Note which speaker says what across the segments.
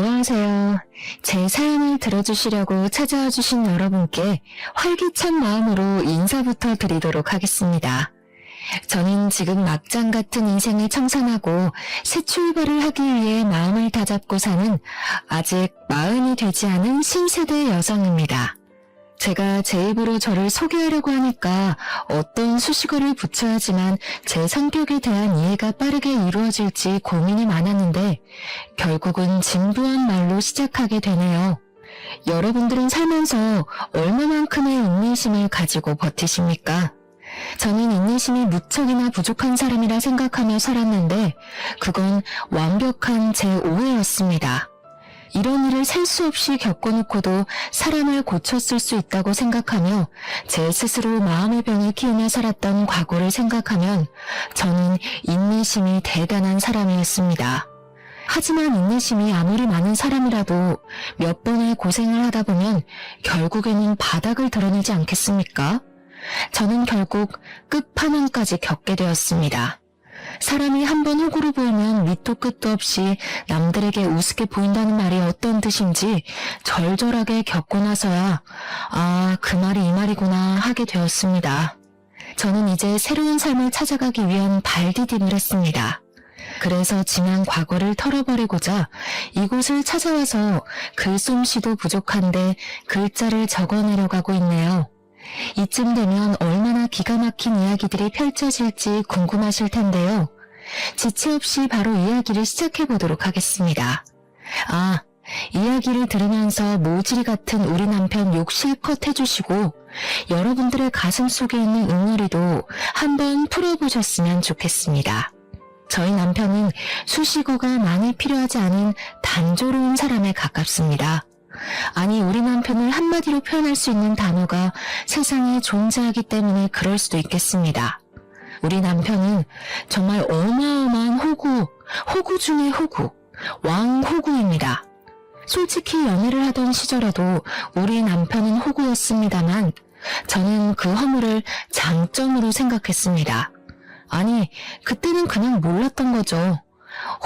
Speaker 1: 안녕하세요. 제 사연을 들어주시려고 찾아와 주신 여러분께 활기찬 마음으로 인사부터 드리도록 하겠습니다. 저는 지금 막장 같은 인생을 청산하고 새 출발을 하기 위해 마음을 다잡고 사는 아직 40이 되지 않은 신세대 여성입니다. 제가 제 입으로 저를 소개하려고 하니까 어떤 수식어를 붙여야 하지만 제 성격에 대한 이해가 빠르게 이루어질지 고민이 많았는데 결국은 진부한 말로 시작하게 되네요. 여러분들은 살면서 얼마만큼의 인내심을 가지고 버티십니까? 저는 인내심이 무척이나 부족한 사람이라 생각하며 살았는데 그건 완벽한 제 오해였습니다. 이런 일을 셀 수 없이 겪어놓고도 사람을 고쳤을 수 있다고 생각하며 제 스스로 마음의 병을 키우며 살았던 과거를 생각하면 저는 인내심이 대단한 사람이었습니다. 하지만 인내심이 아무리 많은 사람이라도 몇 번의 고생을 하다 보면 결국에는 바닥을 드러내지 않겠습니까? 저는 결국 끝판왕까지 겪게 되었습니다. 사람이 한번 호구로 보이면 밑도 끝도 없이 남들에게 우습게 보인다는 말이 어떤 뜻인지 절절하게 겪고 나서야 그 말이 이 말이구나 하게 되었습니다. 저는 이제 새로운 삶을 찾아가기 위한 발디딤을 했습니다. 그래서 지난 과거를 털어버리고자 이곳을 찾아와서 글솜씨도 부족한데 글자를 적어내려가고 있네요. 이쯤 되면 얼마나 기가 막힌 이야기들이 펼쳐질지 궁금하실 텐데요. 지체 없이 바로 이야기를 시작해 보도록 하겠습니다. 이야기를 들으면서 모질이 같은 우리 남편 욕 실컷 해주시고 여러분들의 가슴 속에 있는 응어리도 한번 풀어보셨으면 좋겠습니다. 저희 남편은 수식어가 많이 필요하지 않은 단조로운 사람에 가깝습니다. 아니, 우리 남편을 한마디로 표현할 수 있는 단어가 세상에 존재하기 때문에 그럴 수도 있겠습니다. 우리 남편은 정말 어마어마한 호구 중의 호구, 왕호구입니다. 솔직히 연애를 하던 시절에도 우리 남편은 호구였습니다만 저는 그 허물을 장점으로 생각했습니다. 아니, 그때는 그냥 몰랐던 거죠.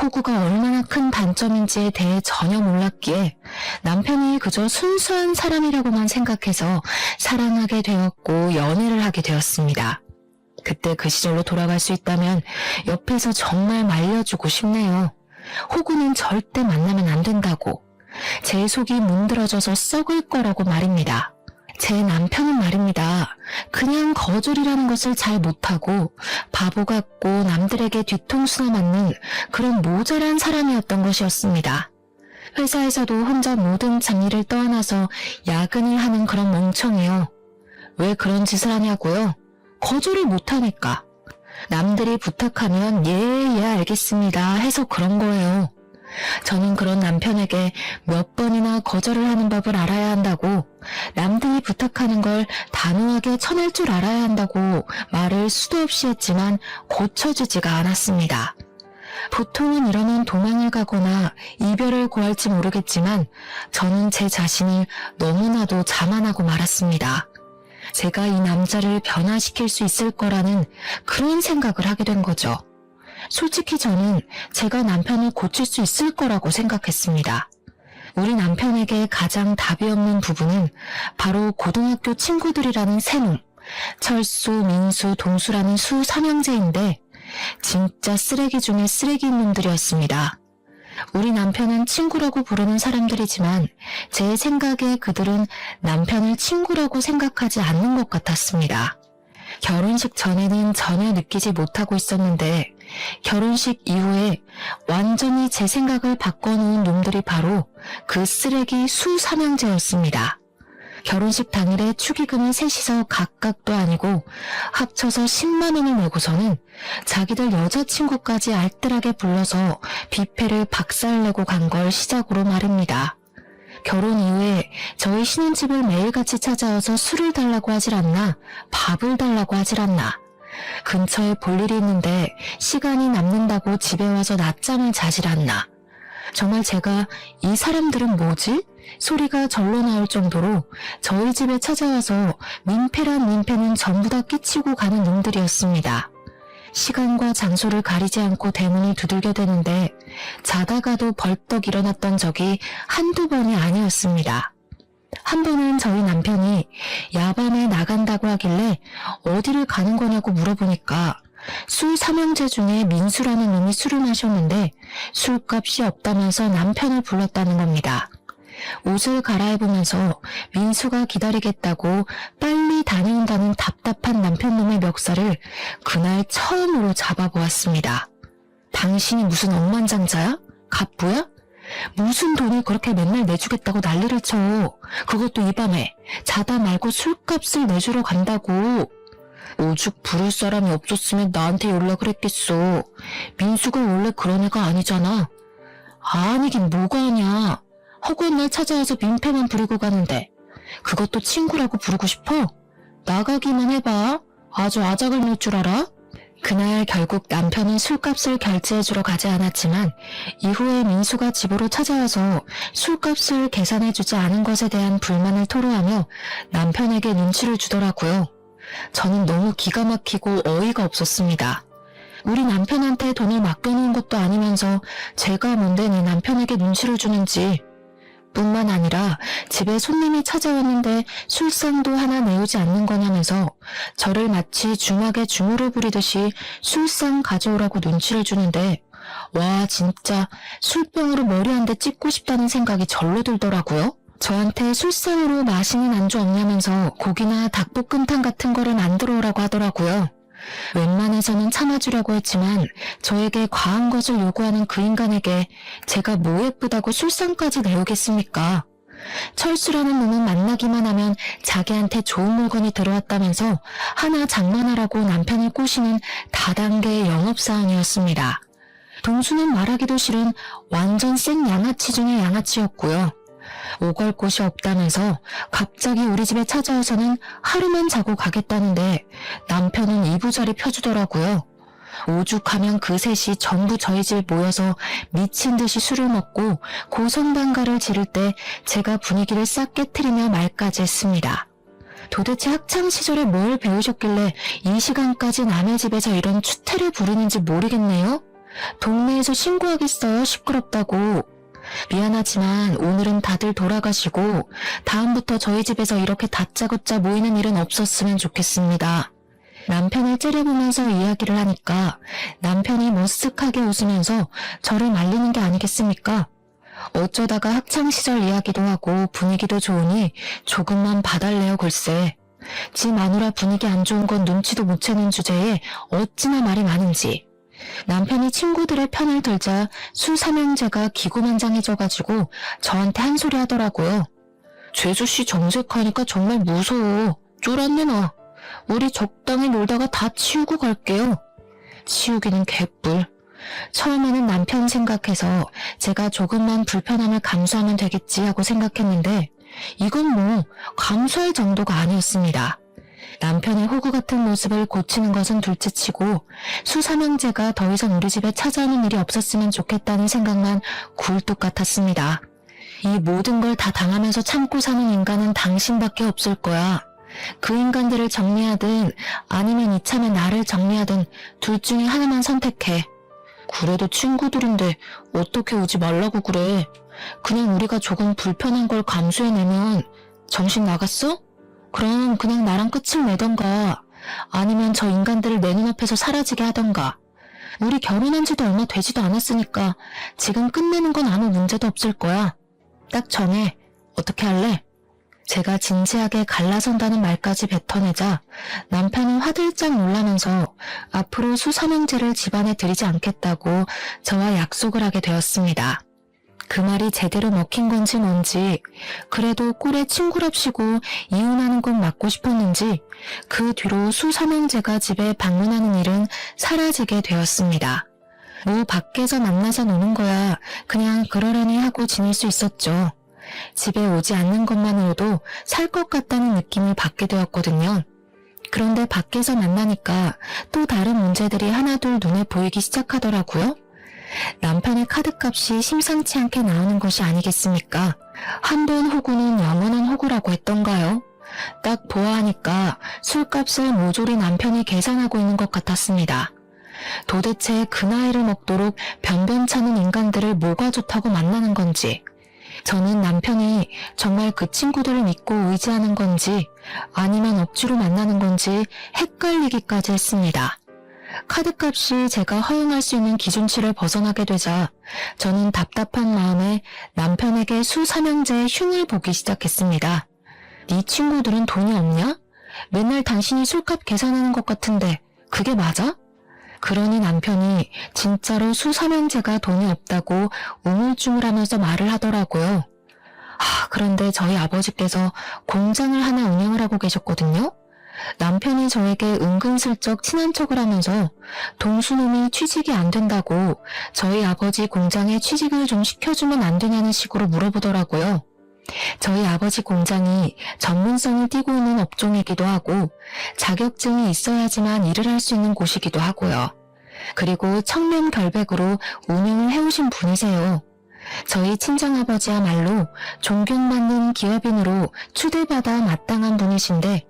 Speaker 1: 호구가 얼마나 큰 단점인지에 대해 전혀 몰랐기에 남편이 그저 순수한 사람이라고만 생각해서 사랑하게 되었고 연애를 하게 되었습니다. 그때 그 시절로 돌아갈 수 있다면 옆에서 정말 말려주고 싶네요. 호구는 절대 만나면 안 된다고. 제 속이 문드러져서 썩을 거라고 말입니다. 제 남편은 말입니다. 그냥 거절이라는 것을 잘 못하고 바보 같고 남들에게 뒤통수나 맞는 그런 모자란 사람이었던 것이었습니다. 회사에서도 혼자 모든 잡일을 떠안아서 야근을 하는 그런 멍청이요. 왜 그런 짓을 하냐고요? 거절을 못하니까. 남들이 부탁하면 예 알겠습니다 해서 그런 거예요. 저는 그런 남편에게 몇 번이나 거절을 하는 법을 알아야 한다고, 남들이 부탁하는 걸 단호하게 쳐낼 줄 알아야 한다고 말을 수도 없이 했지만 고쳐지지가 않았습니다. 보통은 이러면 도망을 가거나 이별을 고할지 모르겠지만 저는 제 자신을 너무나도 자만하고 말았습니다. 제가 이 남자를 변화시킬 수 있을 거라는 그런 생각을 하게 된 거죠. 솔직히 저는 제가 남편을 고칠 수 있을 거라고 생각했습니다. 우리 남편에게 가장 답이 없는 부분은 바로 고등학교 친구들이라는 세 놈, 철수, 민수, 동수라는 수 3형제인데 진짜 쓰레기 중에 쓰레기인 놈들이었습니다. 우리 남편은 친구라고 부르는 사람들이지만 제 생각에 그들은 남편을 친구라고 생각하지 않는 것 같았습니다. 결혼식 전에는 전혀 느끼지 못하고 있었는데 결혼식 이후에 완전히 제 생각을 바꿔놓은 놈들이 바로 그 쓰레기 수 3형제였습니다. 결혼식 당일에 축의금을 셋이서 각각도 아니고 합쳐서 10만 원을 내고서는 자기들 여자친구까지 알뜰하게 불러서 뷔페를 박살내고 간 걸 시작으로 말입니다. 결혼 이후에 저희 신혼집을 매일같이 찾아와서 술을 달라고 하질 않나, 밥을 달라고 하질 않나, 근처에 볼 일이 있는데 시간이 남는다고 집에 와서 낮잠을 자질 않나. 정말 제가 이 사람들은 뭐지? 소리가 절로 나올 정도로 저희 집에 찾아와서 민폐란 민폐는 전부 다 끼치고 가는 놈들이었습니다. 시간과 장소를 가리지 않고 대문을 두들겨 대는데 자다가도 벌떡 일어났던 적이 한두 번이 아니었습니다. 한 번은 저희 남편이 야밤에 나간다고 하길래 어디를 가는 거냐고 물어보니까 술 삼형제 중에 민수라는 놈이 술을 마셨는데 술값이 없다면서 남편을 불렀다는 겁니다. 옷을 갈아입으면서 민수가 기다리겠다고 빨리 다녀온다는 답답한 남편놈의 멱살을 그날 처음으로 잡아보았습니다. 당신이 무슨 억만장자야? 갑부야? 무슨 돈을 그렇게 맨날 내주겠다고 난리를 쳐. 그것도 이 밤에 자다 말고 술값을 내주러 간다고. 오죽 부를 사람이 없었으면 나한테 연락을 했겠어. 민수가 원래 그런 애가 아니잖아. 아니긴 뭐가 아냐. 허구한 날 찾아와서 민폐만 부리고 가는데 그것도 친구라고 부르고 싶어? 나가기만 해봐. 아주 아작을 낼 줄 알아? 그날 결국 남편은 술값을 결제해주러 가지 않았지만 이후에 민수가 집으로 찾아와서 술값을 계산해주지 않은 것에 대한 불만을 토로하며 남편에게 눈치를 주더라고요. 저는 너무 기가 막히고 어이가 없었습니다. 우리 남편한테 돈을 맡겨놓은 것도 아니면서 제가 뭔데 내 남편에게 눈치를 주는지. 뿐만 아니라 집에 손님이 찾아왔는데 술상도 하나 내오지 않는 거냐면서 저를 마치 중학에 중으로 부리듯이 술상 가져오라고 눈치를 주는데 와 진짜 술병으로 머리 한 대 찍고 싶다는 생각이 절로 들더라고요. 저한테 술상으로 맛있는 안주 없냐면서 고기나 닭볶음탕 같은 거를 만들어 오라고 하더라고요. 웬만해서는 참아주려고 했지만 저에게 과한 것을 요구하는 그 인간에게 제가 뭐 예쁘다고 술상까지 내오겠습니까? 철수라는 놈은 만나기만 하면 자기한테 좋은 물건이 들어왔다면서 하나 장만하라고 남편을 꼬시는 다단계의 영업사원이었습니다. 동수는 말하기도 싫은 완전 생 양아치 중의 양아치였고요. 오갈 곳이 없다면서 갑자기 우리 집에 찾아와서는 하루만 자고 가겠다는데 남편은 이부자리 펴주더라고요. 오죽하면 그 셋이 전부 저희 집에 모여서 미친 듯이 술을 먹고 고성방가를 지를 때 제가 분위기를 싹 깨트리며 말까지 했습니다. 도대체 학창시절에 뭘 배우셨길래 이 시간까지 남의 집에서 이런 추태를 부리는지 모르겠네요. 동네에서 신고하겠어요, 시끄럽다고. 미안하지만 오늘은 다들 돌아가시고 다음부터 저희 집에서 이렇게 다짜고짜 모이는 일은 없었으면 좋겠습니다. 남편을 째려보면서 이야기를 하니까 남편이 머쓱하게 웃으면서 저를 말리는 게 아니겠습니까? 어쩌다가 학창시절 이야기도 하고 분위기도 좋으니 조금만 봐달래요 글쎄. 지 마누라 분위기 안 좋은 건 눈치도 못 채는 주제에 어찌나 말이 많은지. 남편이 친구들의 편을 들자 술 삼형제가 기고만장해져가지고 저한테 한 소리 하더라고요. 죄수씨 정색하니까 정말 무서워. 쫄았네 나. 우리 적당히 놀다가 다 치우고 갈게요. 치우기는 개뿔. 처음에는 남편 생각해서 제가 조금만 불편함을 감수하면 되겠지 하고 생각했는데 이건 뭐 감수할 정도가 아니었습니다. 남편의 호구 같은 모습을 고치는 것은 둘째치고 수삼형제가 더 이상 우리 집에 찾아오는 일이 없었으면 좋겠다는 생각만 굴뚝 같았습니다. 이 모든 걸 다 당하면서 참고 사는 인간은 당신밖에 없을 거야. 그 인간들을 정리하든 아니면 이참에 나를 정리하든 둘 중에 하나만 선택해. 그래도 친구들인데 어떻게 오지 말라고 그래. 그냥 우리가 조금 불편한 걸 감수해내면 정신 나갔어? 그럼 그냥 나랑 끝을 내던가 아니면 저 인간들을 내 눈앞에서 사라지게 하던가. 우리 결혼한 지도 얼마 되지도 않았으니까 지금 끝내는 건 아무 문제도 없을 거야. 딱 정해. 어떻게 할래? 제가 진지하게 갈라선다는 말까지 뱉어내자 남편은 화들짝 놀라면서 앞으로 수삼형제를 집안에 들이지 않겠다고 저와 약속을 하게 되었습니다. 그 말이 제대로 먹힌 건지 뭔지 그래도 꼴에 친구랍시고 이혼하는 건 맞고 싶었는지 그 뒤로 수삼형제가 집에 방문하는 일은 사라지게 되었습니다. 뭐 밖에서 만나서 노는 거야 그냥 그러려니 하고 지낼 수 있었죠. 집에 오지 않는 것만으로도 살 것 같다는 느낌을 받게 되었거든요. 그런데 밖에서 만나니까 또 다른 문제들이 하나둘 눈에 보이기 시작하더라고요. 남편의 카드값이 심상치 않게 나오는 것이 아니겠습니까? 한 번 호구는 영원한 호구라고 했던가요? 딱 보아하니까 술값을 모조리 남편이 계산하고 있는 것 같았습니다. 도대체 그 나이를 먹도록 변변찮은 인간들을 뭐가 좋다고 만나는 건지, 저는 남편이 정말 그 친구들을 믿고 의지하는 건지 아니면 억지로 만나는 건지 헷갈리기까지 했습니다. 카드값이 제가 허용할 수 있는 기준치를 벗어나게 되자 저는 답답한 마음에 남편에게 수삼형제의 흉을 보기 시작했습니다. 네 친구들은 돈이 없냐? 맨날 당신이 술값 계산하는 것 같은데 그게 맞아? 그러니 남편이 진짜로 수삼형제가 돈이 없다고 우물쭈물하면서 말을 하더라고요. 그런데 저희 아버지께서 공장을 하나 운영을 하고 계셨거든요. 남편이 저에게 은근슬쩍 친한 척을 하면서 동수놈이 취직이 안 된다고 저희 아버지 공장에 취직을 좀 시켜주면 안 되냐는 식으로 물어보더라고요. 저희 아버지 공장이 전문성을 띠고 있는 업종이기도 하고 자격증이 있어야지만 일을 할 수 있는 곳이기도 하고요. 그리고 청렴결백으로 운영을 해오신 분이세요. 저희 친정아버지야말로 존경받는 기업인으로 추대받아 마땅한 분이신데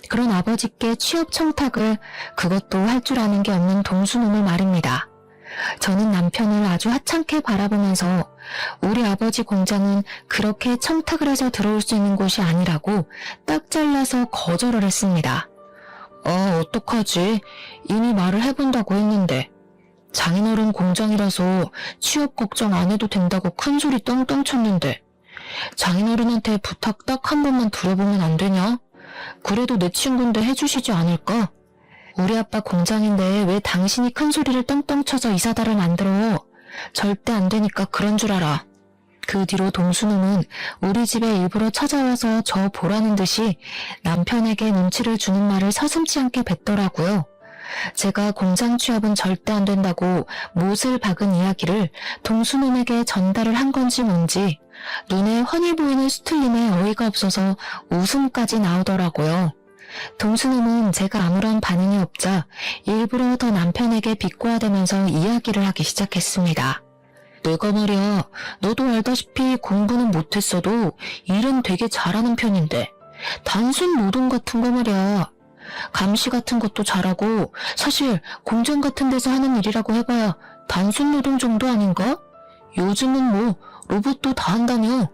Speaker 1: 그런 아버지께 취업 청탁을 그것도 할 줄 아는 게 없는 동수놈을 말입니다. 저는 남편을 아주 하찮게 바라보면서 우리 아버지 공장은 그렇게 청탁을 해서 들어올 수 있는 곳이 아니라고 딱 잘라서 거절을 했습니다. 어떡하지? 이미 말을 해본다고 했는데 장인어른 공장이라서 취업 걱정 안 해도 된다고 큰소리 떵떵 쳤는데 장인어른한테 부탁 딱 한 번만 드려보면 안 되냐? 그래도 내 친구인데 해주시지 않을까? 우리 아빠 공장인데 왜 당신이 큰소리를 떵떵 쳐서 이 사달을 만들어? 절대 안 되니까 그런 줄 알아. 그 뒤로 동수놈은 우리 집에 일부러 찾아와서 저 보라는 듯이 남편에게 눈치를 주는 말을 서슴지 않게 뱉더라고요. 제가 공장 취업은 절대 안 된다고 못을 박은 이야기를 동수놈에게 전달을 한 건지 뭔지 눈에 훤히 보이는 수틀림에 어이가 없어서 웃음까지 나오더라고요. 동수놈은 제가 아무런 반응이 없자 일부러 더 남편에게 비꼬아대면서 이야기를 하기 시작했습니다. 내가 말이야, 너도 알다시피 공부는 못했어도 일은 되게 잘하는 편인데 단순 노동 같은 거 말이야. 감시 같은 것도 잘하고 사실 공장 같은 데서 하는 일이라고 해봐야 단순 노동 정도 아닌가? 요즘은 뭐 로봇도 다 한다며.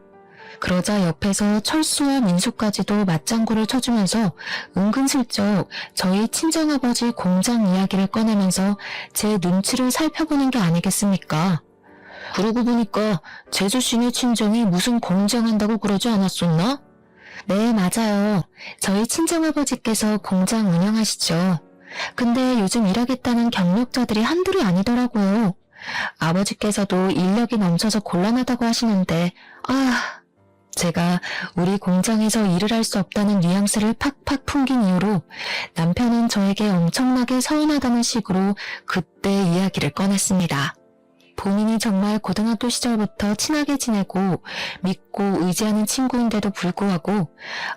Speaker 1: 그러자 옆에서 철수와 민수까지도 맞장구를 쳐주면서 은근슬쩍 저희 친정아버지 공장 이야기를 꺼내면서 제 눈치를 살펴보는 게 아니겠습니까? 그러고 보니까 제주씨네 친정이 무슨 공장한다고 그러지 않았었나? 네, 맞아요. 저희 친정아버지께서 공장 운영하시죠. 근데 요즘 일하겠다는 경력자들이 한둘이 아니더라고요. 아버지께서도 인력이 넘쳐서 곤란하다고 하시는데 제가 우리 공장에서 일을 할 수 없다는 뉘앙스를 팍팍 풍긴 이후로 남편은 저에게 엄청나게 서운하다는 식으로 그때 이야기를 꺼냈습니다. 본인이 정말 고등학교 시절부터 친하게 지내고 믿고 의지하는 친구인데도 불구하고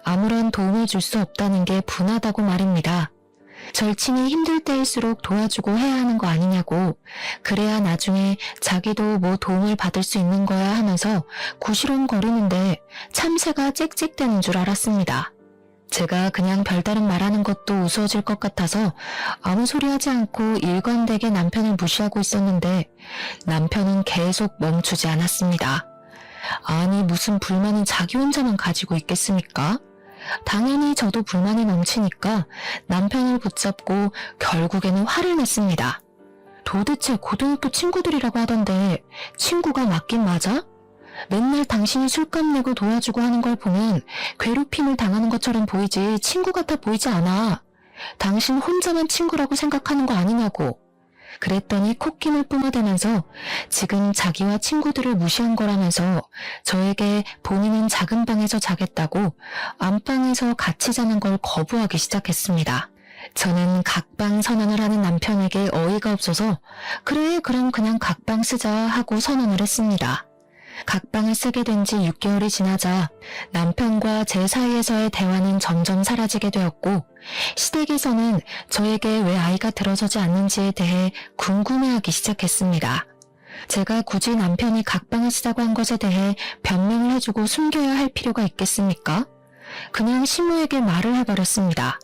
Speaker 1: 아무런 도움을 줄 수 없다는 게 분하다고 말입니다. 절친이 힘들 때일수록 도와주고 해야 하는 거 아니냐고, 그래야 나중에 자기도 뭐 도움을 받을 수 있는 거야 하면서 구시렁거리는데 참새가 짹짹대는 줄 알았습니다. 제가 그냥 별다른 말하는 것도 우스워질 것 같아서 아무 소리 하지 않고 일관되게 남편을 무시하고 있었는데 남편은 계속 멈추지 않았습니다. 아니, 무슨 불만은 자기 혼자만 가지고 있겠습니까? 당연히 저도 불만이 넘치니까 남편을 붙잡고 결국에는 화를 냈습니다. 도대체 고등학교 친구들이라고 하던데 친구가 맞긴 맞아? 맨날 당신이 술값 내고 도와주고 하는 걸 보면 괴롭힘을 당하는 것처럼 보이지 친구 같아 보이지 않아. 당신 혼자만 친구라고 생각하는 거 아니냐고. 그랬더니 콧김을 뿜어대면서 지금 자기와 친구들을 무시한 거라면서 저에게 본인은 작은 방에서 자겠다고 안방에서 같이 자는 걸 거부하기 시작했습니다. 저는 각방 선언을 하는 남편에게 어이가 없어서 그래, 그럼 그냥 각방 쓰자 하고 선언을 했습니다. 각방을 쓰게 된 지 6개월이 지나자 남편과 제 사이에서의 대화는 점점 사라지게 되었고 시댁에서는 저에게 왜 아이가 들어서지 않는지에 대해 궁금해하기 시작했습니다. 제가 굳이 남편이 각방을 쓰자고 한 것에 대해 변명을 해주고 숨겨야 할 필요가 있겠습니까? 그냥 시모에게 말을 해버렸습니다.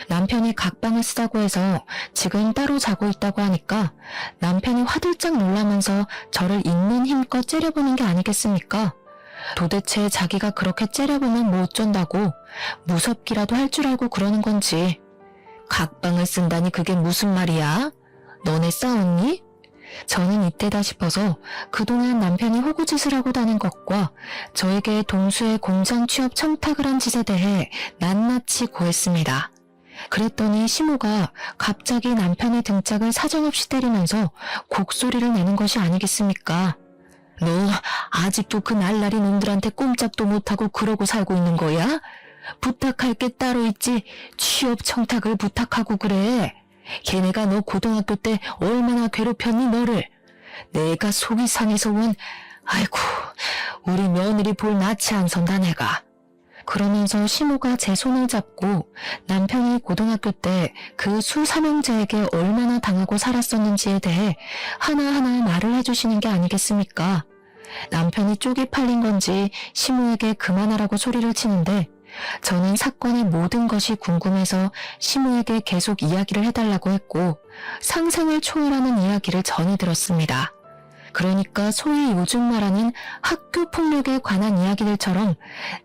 Speaker 1: 남편이 각방을 쓰자고 해서 지금 따로 자고 있다고 하니까 남편이 화들짝 놀라면서 저를 있는 힘껏 째려보는 게 아니겠습니까? 도대체 자기가 그렇게 째려보면 뭐 어쩐다고 무섭기라도 할 줄 알고 그러는 건지. 각방을 쓴다니 그게 무슨 말이야? 너네 싸웠니? 저는 이때다 싶어서 그동안 남편이 호구짓을 하고 다닌 것과 저에게 동수의 공장 취업 청탁을 한 짓에 대해 낱낱이 고했습니다. 그랬더니 시모가 갑자기 남편의 등짝을 사정없이 때리면서 곡소리를 내는 것이 아니겠습니까? 너 아직도 그 날라리 놈들한테 꼼짝도 못하고 그러고 살고 있는 거야? 부탁할 게 따로 있지 취업 청탁을 부탁하고 그래. 걔네가 너 고등학교 때 얼마나 괴롭혔니 너를. 내가 속이 상해서 아이고 우리 며느리 볼 낯이 안 선다 내가. 그러면서 시모가 제 손을 잡고 남편이 고등학교 때 그 수삼형제에게 얼마나 당하고 살았었는지에 대해 하나하나 말을 해주시는 게 아니겠습니까? 남편이 쪽이 팔린 건지 시모에게 그만하라고 소리를 치는데 저는 사건의 모든 것이 궁금해서 시모에게 계속 이야기를 해달라고 했고 상상을 초월하는 이야기를 전해 들었습니다. 그러니까 소위 요즘 말하는 학교 폭력에 관한 이야기들처럼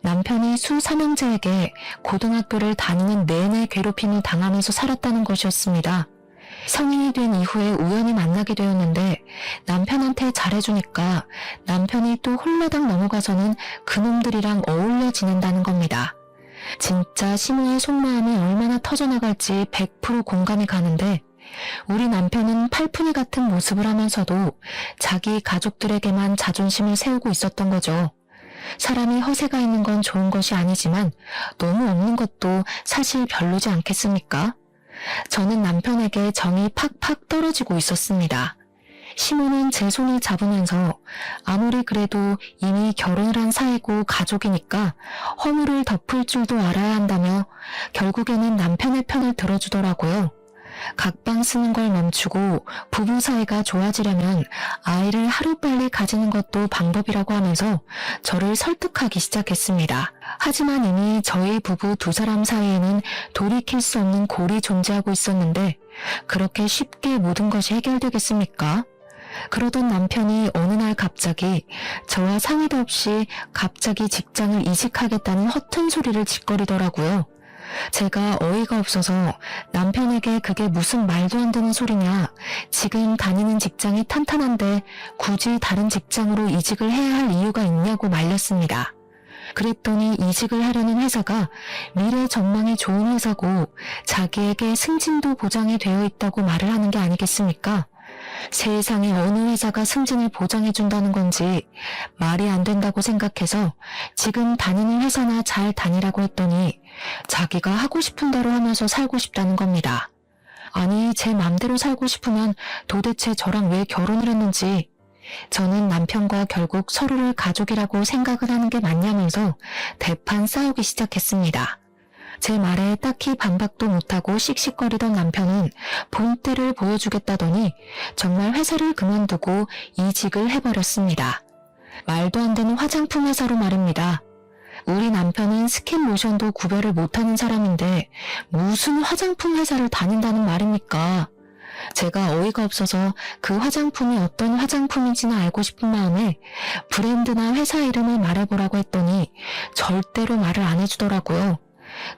Speaker 1: 남편이 수삼형제에게 고등학교를 다니는 내내 괴롭힘을 당하면서 살았다는 것이었습니다. 성인이 된 이후에 우연히 만나게 되었는데 남편한테 잘해주니까 남편이 또 홀라당 넘어가서는 그놈들이랑 어울려 지낸다는 겁니다. 진짜 시모의 속마음이 얼마나 터져나갈지 100% 공감이 가는데 우리 남편은 팔푼이 같은 모습을 하면서도 자기 가족들에게만 자존심을 세우고 있었던 거죠. 사람이 허세가 있는 건 좋은 것이 아니지만 너무 없는 것도 사실 별로지 않겠습니까? 저는 남편에게 정이 팍팍 떨어지고 있었습니다. 시모는 제 손을 잡으면서 아무리 그래도 이미 결혼을 한 사이고 가족이니까 허물을 덮을 줄도 알아야 한다며 결국에는 남편의 편을 들어주더라고요. 각방 쓰는 걸 멈추고 부부 사이가 좋아지려면 아이를 하루빨리 가지는 것도 방법이라고 하면서 저를 설득하기 시작했습니다. 하지만 이미 저희 부부 두 사람 사이에는 돌이킬 수 없는 골이 존재하고 있었는데 그렇게 쉽게 모든 것이 해결되겠습니까? 그러던 남편이 어느 날 갑자기 저와 상의도 없이 갑자기 직장을 이직하겠다는 허튼 소리를 짓거리더라고요. 제가 어이가 없어서 남편에게 그게 무슨 말도 안 되는 소리냐, 지금 다니는 직장이 탄탄한데 굳이 다른 직장으로 이직을 해야 할 이유가 있냐고 말렸습니다. 그랬더니 이직을 하려는 회사가 미래 전망이 좋은 회사고 자기에게 승진도 보장이 되어 있다고 말을 하는 게 아니겠습니까? 세상에 어느 회사가 승진을 보장해준다는 건지 말이 안 된다고 생각해서 지금 다니는 회사나 잘 다니라고 했더니 자기가 하고 싶은 대로 하면서 살고 싶다는 겁니다. 아니, 제 맘대로 살고 싶으면 도대체 저랑 왜 결혼을 했는지, 저는 남편과 결국 서로를 가족이라고 생각을 하는 게 맞냐면서 대판 싸우기 시작했습니다. 제 말에 딱히 반박도 못하고 씩씩거리던 남편은 본때를 보여주겠다더니 정말 회사를 그만두고 이직을 해버렸습니다. 말도 안 되는 화장품 회사로 말입니다. 우리 남편은 스킨 로션도 구별을 못하는 사람인데 무슨 화장품 회사를 다닌다는 말입니까? 제가 어이가 없어서 그 화장품이 어떤 화장품인지는 알고 싶은 마음에 브랜드나 회사 이름을 말해보라고 했더니 절대로 말을 안 해주더라고요.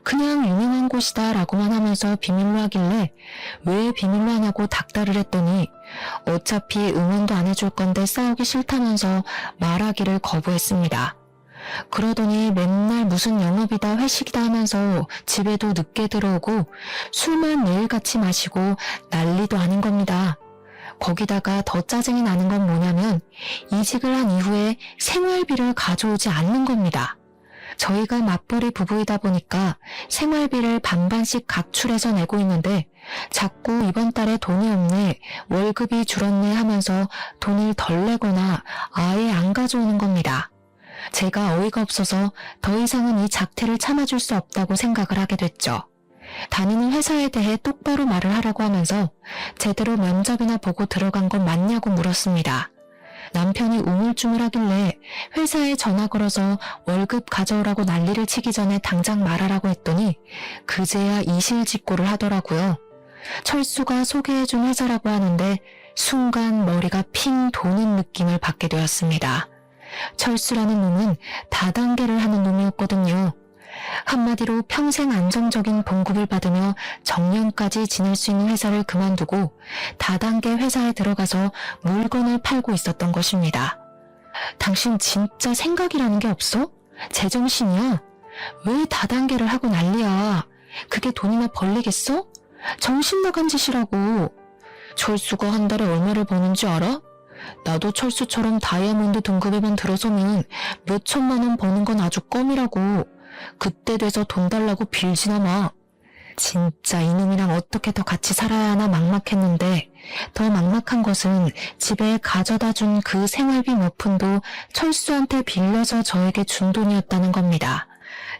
Speaker 1: 그냥 유명한 곳이다 라고만 하면서 비밀로 하길래 왜 비밀로 하냐고 닥달을 했더니 어차피 응원도 안 해줄 건데 싸우기 싫다면서 말하기를 거부했습니다. 그러더니 맨날 무슨 영업이다 회식이다 하면서 집에도 늦게 들어오고 술만 매일같이 마시고 난리도 아닌 겁니다. 거기다가 더 짜증이 나는 건 뭐냐면 이직을 한 이후에 생활비를 가져오지 않는 겁니다. 저희가 맞벌이 부부이다 보니까 생활비를 반반씩 각출해서 내고 있는데 자꾸 이번 달에 돈이 없네, 월급이 줄었네 하면서 돈을 덜 내거나 아예 안 가져오는 겁니다. 제가 어이가 없어서 더 이상은 이 작태를 참아줄 수 없다고 생각을 하게 됐죠. 다니는 회사에 대해 똑바로 말을 하라고 하면서 제대로 면접이나 보고 들어간 건 맞냐고 물었습니다. 남편이 우물쭈물하길래 회사에 전화 걸어서 월급 가져오라고 난리를 치기 전에 당장 말하라고 했더니 그제야 이실직고를 하더라고요. 철수가 소개해준 회사라고 하는데 순간 머리가 핑 도는 느낌을 받게 되었습니다. 철수라는 놈은 다단계를 하는 놈이었거든요. 한마디로 평생 안정적인 봉급을 받으며 정년까지 지낼 수 있는 회사를 그만두고 다단계 회사에 들어가서 물건을 팔고 있었던 것입니다. 당신 진짜 생각이라는 게 없어? 제정신이야? 왜 다단계를 하고 난리야? 그게 돈이나 벌리겠어? 정신 나간 짓이라고. 철수가 한 달에 얼마를 버는지 알아? 나도 철수처럼 다이아몬드 등급에만 들어서면 몇 천만 원 버는 건 아주 껌이라고. 그때 돼서 돈 달라고 빌지나 마. 진짜 이놈이랑 어떻게 더 같이 살아야 하나 막막했는데 더 막막한 것은 집에 가져다 준 그 생활비 몇 푼도 철수한테 빌려서 저에게 준 돈이었다는 겁니다.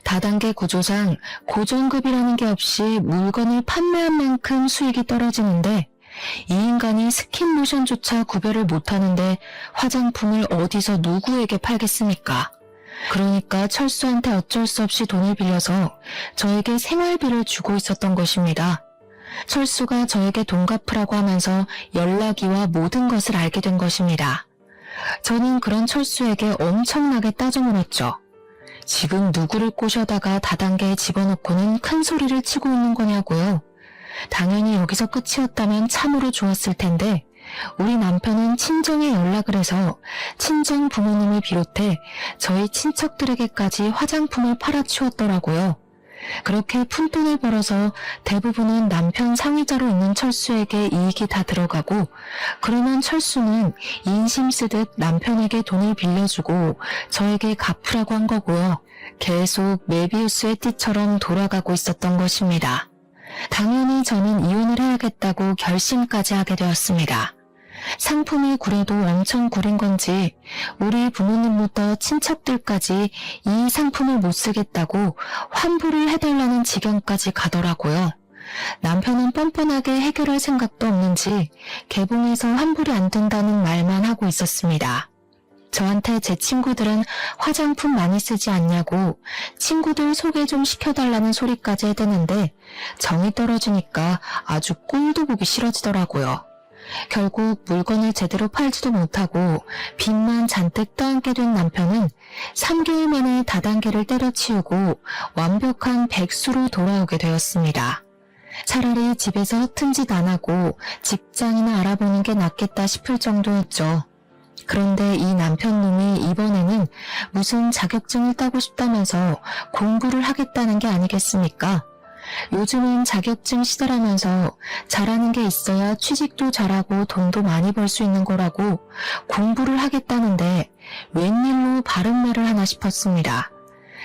Speaker 1: 다단계 구조상 고정급이라는 게 없이 물건을 판매한 만큼 수익이 떨어지는데 이 인간이 스킨모션조차 구별을 못하는데 화장품을 어디서 누구에게 팔겠습니까? 그러니까 철수한테 어쩔 수 없이 돈을 빌려서 저에게 생활비를 주고 있었던 것입니다. 철수가 저에게 돈 갚으라고 하면서 연락이와 모든 것을 알게 된 것입니다. 저는 그런 철수에게 엄청나게 따져 물었죠. 지금 누구를 꼬셔다가 다단계에 집어넣고는 큰 소리를 치고 있는 거냐고요. 당연히 여기서 끝이었다면 참으로 좋았을 텐데 우리 남편은 친정에 연락을 해서 친정 부모님을 비롯해 저희 친척들에게까지 화장품을 팔아치웠더라고요. 그렇게 푼돈을 벌어서 대부분은 남편 상의자로 있는 철수에게 이익이 다 들어가고 그러면 철수는 인심 쓰듯 남편에게 돈을 빌려주고 저에게 갚으라고 한 거고요. 계속 메비우스의 띠처럼 돌아가고 있었던 것입니다. 당연히 저는 이혼을 해야겠다고 결심까지 하게 되었습니다. 상품이 구려도 엄청 구린 건지 우리 부모님부터 친척들까지 이 상품을 못 쓰겠다고 환불을 해달라는 지경까지 가더라고요. 남편은 뻔뻔하게 해결할 생각도 없는지 개봉해서 환불이 안 된다는 말만 하고 있었습니다. 저한테 제 친구들은 화장품 많이 쓰지 않냐고 친구들 소개 좀 시켜달라는 소리까지 해대는데 정이 떨어지니까 아주 꼴도 보기 싫어지더라고요. 결국 물건을 제대로 팔지도 못하고 빚만 잔뜩 떠안게 된 남편은 3개월 만에 다단계를 때려치우고 완벽한 백수로 돌아오게 되었습니다. 차라리 집에서 허튼 짓 안 하고 직장이나 알아보는 게 낫겠다 싶을 정도였죠. 그런데 이 남편놈이 이번에는 무슨 자격증을 따고 싶다면서 공부를 하겠다는 게 아니겠습니까? 요즘은 자격증 시대라면서 잘하는 게 있어야 취직도 잘하고 돈도 많이 벌 수 있는 거라고 공부를 하겠다는데 웬일로 바른 말을 하나 싶었습니다.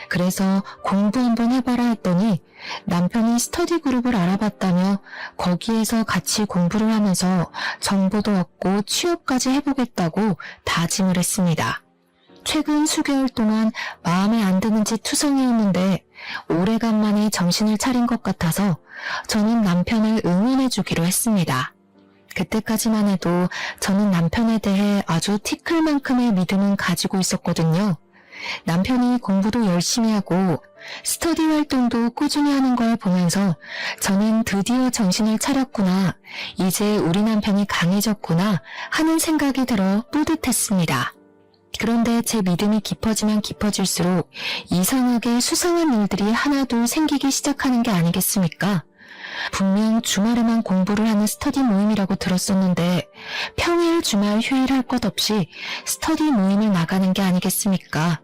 Speaker 1: 그래서 공부 한번 해봐라 했더니 남편이 스터디 그룹을 알아봤다며 거기에서 같이 공부를 하면서 정보도 얻고 취업까지 해보겠다고 다짐을 했습니다. 최근 수개월 동안 마음에 안 드는 짓 투성이었는데 오래간만에 정신을 차린 것 같아서 저는 남편을 응원해주기로 했습니다. 그때까지만 해도 저는 남편에 대해 아주 티끌만큼의 믿음은 가지고 있었거든요. 남편이 공부도 열심히 하고 스터디 활동도 꾸준히 하는 걸 보면서 저는 드디어 정신을 차렸구나, 이제 우리 남편이 강해졌구나 하는 생각이 들어 뿌듯했습니다. 그런데 제 믿음이 깊어지면 깊어질수록 이상하게 수상한 일들이 하나둘 생기기 시작하는 게 아니겠습니까? 분명 주말에만 공부를 하는 스터디 모임이라고 들었었는데 평일 주말 휴일 할 것 없이 스터디 모임을 나가는 게 아니겠습니까?